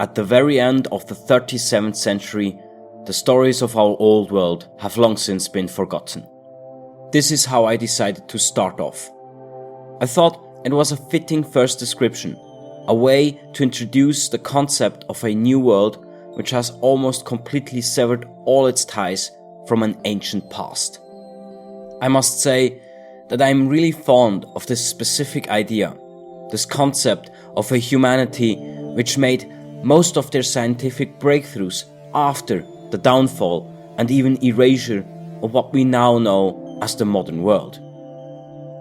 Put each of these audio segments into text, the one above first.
At the very end of the 37th century, the stories of our old world have long since been forgotten. This is how I decided to start off. I thought it was a fitting first description, a way to introduce the concept of a new world which has almost completely severed all its ties from an ancient past. I must say that I am really fond of this specific idea, this concept of a humanity which made most of their scientific breakthroughs after the downfall and even erasure of what we now know as the modern world.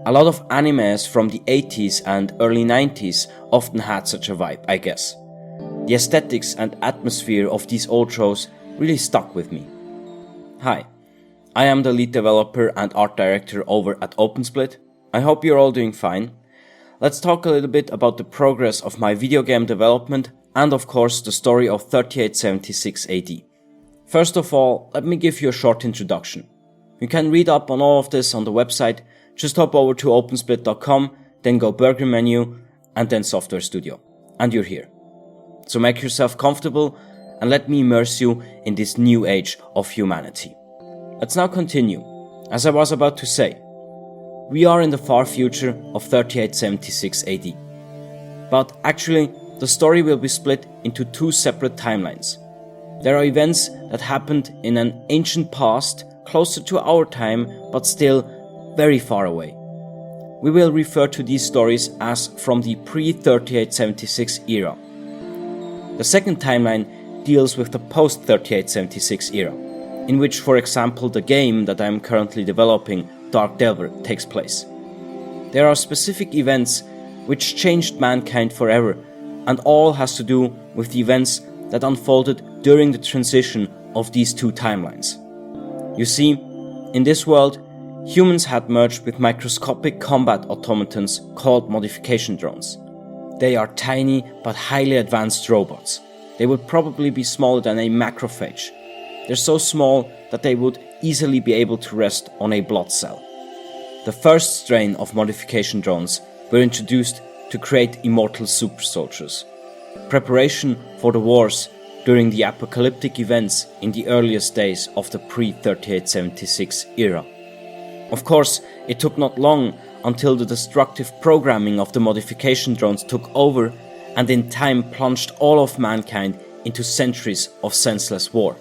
A lot of animes from the 80s and early 90s often had such a vibe, I guess. The aesthetics and atmosphere of these old shows really stuck with me. Hi, I am the lead developer and art director over at OpenSplit. I hope you're all doing fine. Let's talk a little bit about the progress of my video game development and of course the story of 3876 AD. First of all, let me give you a short introduction. You can read up on all of this on the website. Just hop over to opensplit.com, then go Burger Menu and then Software Studio. And you're here. So make yourself comfortable and let me immerse you in this new age of humanity. Let's now continue. As I was about to say, we are in the far future of 3876 AD. But actually, the story will be split into two separate timelines. There are events that happened in an ancient past, closer to our time, but still very far away. We will refer to these stories as from the pre-3876 era. The second timeline deals with the post-3876 era, in which, for example, the game that I am currently developing, Dark Delver, takes place. There are specific events which changed mankind forever, and all has to do with the events that unfolded during the transition of these two timelines. You see, in this world, humans had merged with microscopic combat automatons called modification drones. They are tiny but highly advanced robots. They would probably be smaller than a macrophage. They're so small that they would easily be able to rest on a blood cell. The first strain of modification drones were introduced to create immortal super soldiers. Preparation for the wars during the apocalyptic events in the earliest days of the pre-3876 era. Of course, it took not long until the destructive programming of the modification drones took over and in time plunged all of mankind into centuries of senseless war.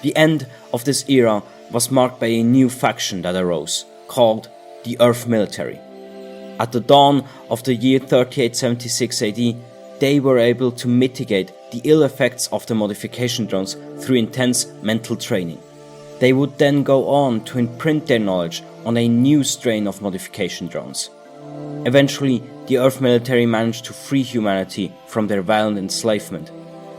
The end of this era was marked by a new faction that arose, called the Earth Military. At the dawn of the year 3876 AD, they were able to mitigate the ill effects of the modification drones through intense mental training. They would then go on to imprint their knowledge on a new strain of modification drones. Eventually, the Earth Military managed to free humanity from their violent enslavement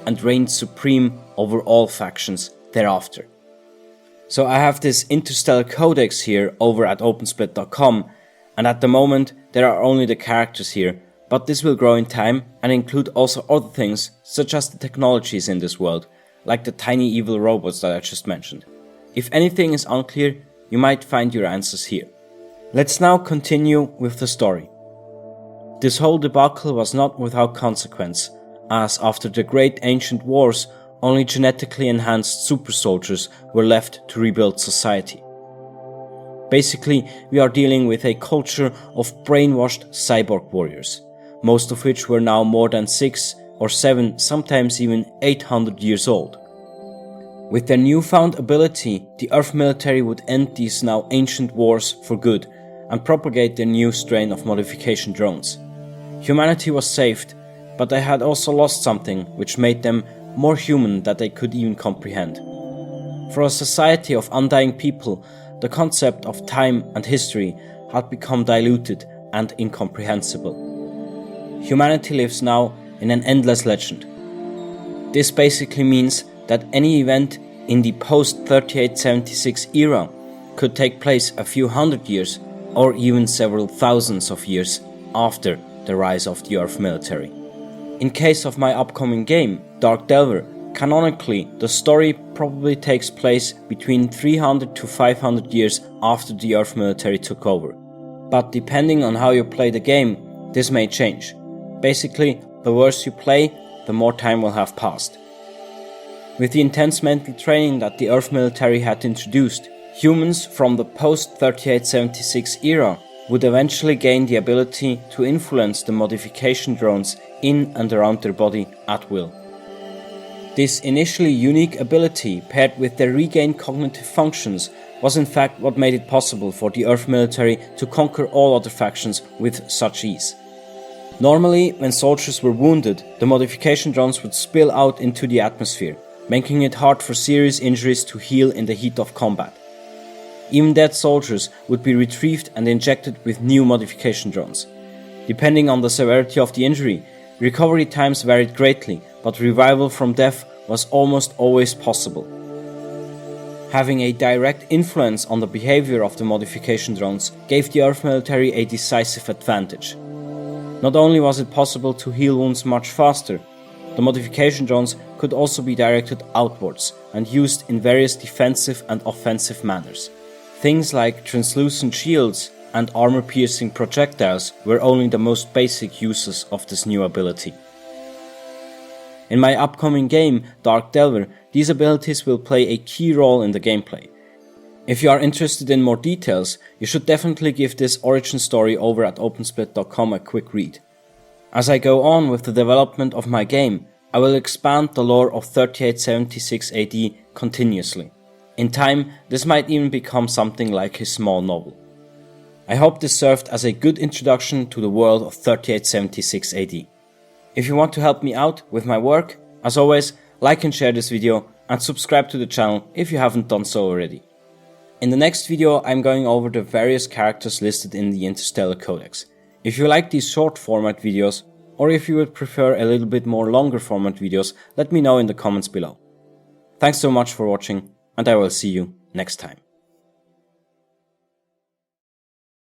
and reigned supreme over all factions thereafter. So I have this Interstellar Codex here over at opensplit.com, and at the moment there are only the characters here, but this will grow in time and include also other things such as the technologies in this world, like the tiny evil robots that I just mentioned. If anything is unclear, you might find your answers here. Let's now continue with the story. This whole debacle was not without consequence, as after the great ancient wars, only genetically enhanced super soldiers were left to rebuild society. Basically, we are dealing with a culture of brainwashed cyborg warriors, most of which were now more than 6 or 7, sometimes even 800 years old. With their newfound ability, the Earth Military would end these now ancient wars for good and propagate their new strain of modification drones. Humanity was saved, but they had also lost something which made them more human than they could even comprehend. For a society of undying people, the concept of time and history had become diluted and incomprehensible. Humanity lives now in an endless legend. This basically means that any event in the post-3876 era could take place a few hundred years or even several thousands of years after the rise of the Earth Military. In case of my upcoming game, Dark Delver, canonically the story probably takes place between 300 to 500 years after the Earth Military took over. But depending on how you play the game, this may change. Basically, the worse you play, the more time will have passed. With the intense mental training that the Earth military had introduced, humans from the post-3876 era would eventually gain the ability to influence the modification drones in and around their body at will. This initially unique ability, paired with their regained cognitive functions, was in fact what made it possible for the Earth military to conquer all other factions with such ease. Normally, when soldiers were wounded, the modification drones would spill out into the atmosphere, making it hard for serious injuries to heal in the heat of combat. Even dead soldiers would be retrieved and injected with new modification drones. Depending on the severity of the injury, recovery times varied greatly, but revival from death was almost always possible. Having a direct influence on the behavior of the modification drones gave the Earth military a decisive advantage. Not only was it possible to heal wounds much faster, the modification drones could also be directed outwards and used in various defensive and offensive manners. Things like translucent shields and armor-piercing projectiles were only the most basic uses of this new ability. In my upcoming game, Dark Delver, these abilities will play a key role in the gameplay. If you are interested in more details, you should definitely give this origin story over at opensplit.com a quick read. As I go on with the development of my game, I will expand the lore of 3876 AD continuously. In time, this might even become something like a small novel. I hope this served as a good introduction to the world of 3876 AD. If you want to help me out with my work, as always, like and share this video and subscribe to the channel if you haven't done so already. In the next video, I'm going over the various characters listed in the Interstellar Codex. If you like these short format videos, or if you would prefer a little bit more longer format videos, let me know in the comments below. Thanks so much for watching, and I will see you next time.